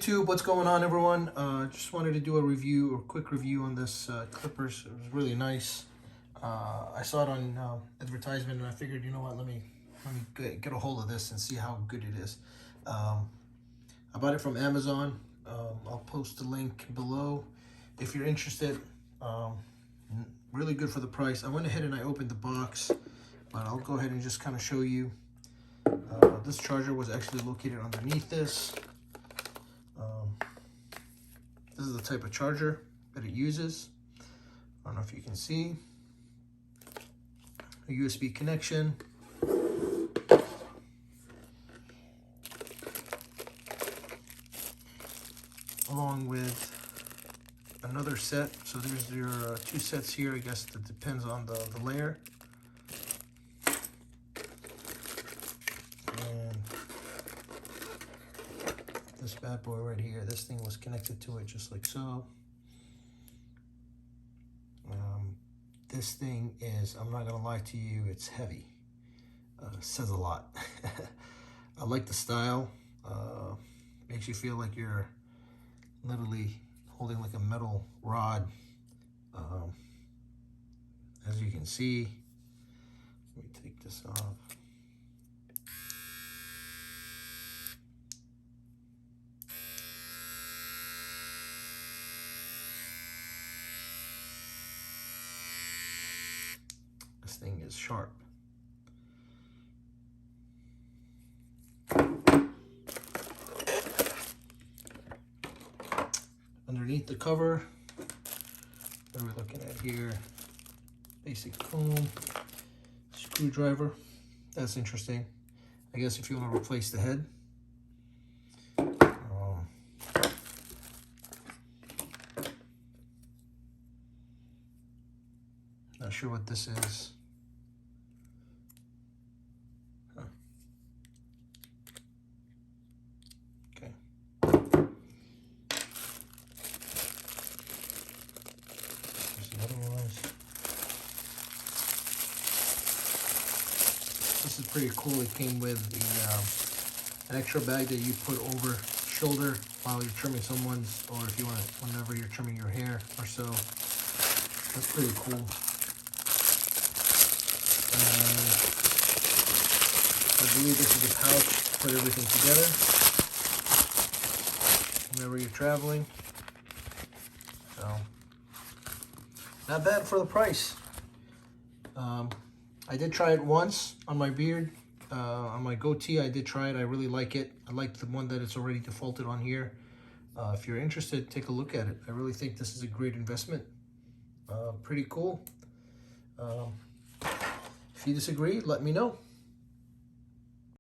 YouTube, what's going on, everyone? Just wanted to do a quick review on this clippers. It was really nice. I saw it on advertisement, and I figured, you know what, let me get a hold of this and see how good it is. I bought it from Amazon. I'll post the link below if you're interested. Really good for the price. I went ahead and I opened the box, but I'll go ahead and just kind of show you. This charger was actually located underneath this. This is the type of charger that it uses. I don't know if you can see. A USB connection. Along with another set. So there's your two sets here. I guess that depends on the layer. This bad boy right here, this thing was connected to it just like so. This thing is, I'm not gonna lie to you, it's heavy. Says a lot. I like the style. Makes you feel like you're literally holding like a metal rod. As you can see, let me take this off. This thing is sharp. Underneath the cover, what are we looking at here? Basic comb, screwdriver. That's interesting. I guess if you want to replace the head. Not sure what this is. Okay. There's another one. This is pretty cool. It came with an extra bag that you put over shoulder while you're trimming someone's, or if you want, whenever you're trimming your hair or so. That's pretty cool. I believe this is a pouch to put everything together whenever you're traveling. So, not bad for the price. I did try it once on my beard, on my goatee. I did try it. I really like it. I like the one that it's already defaulted on here. If you're interested, take a look at it. I really think this is a great investment. Pretty cool. If you disagree, let me know.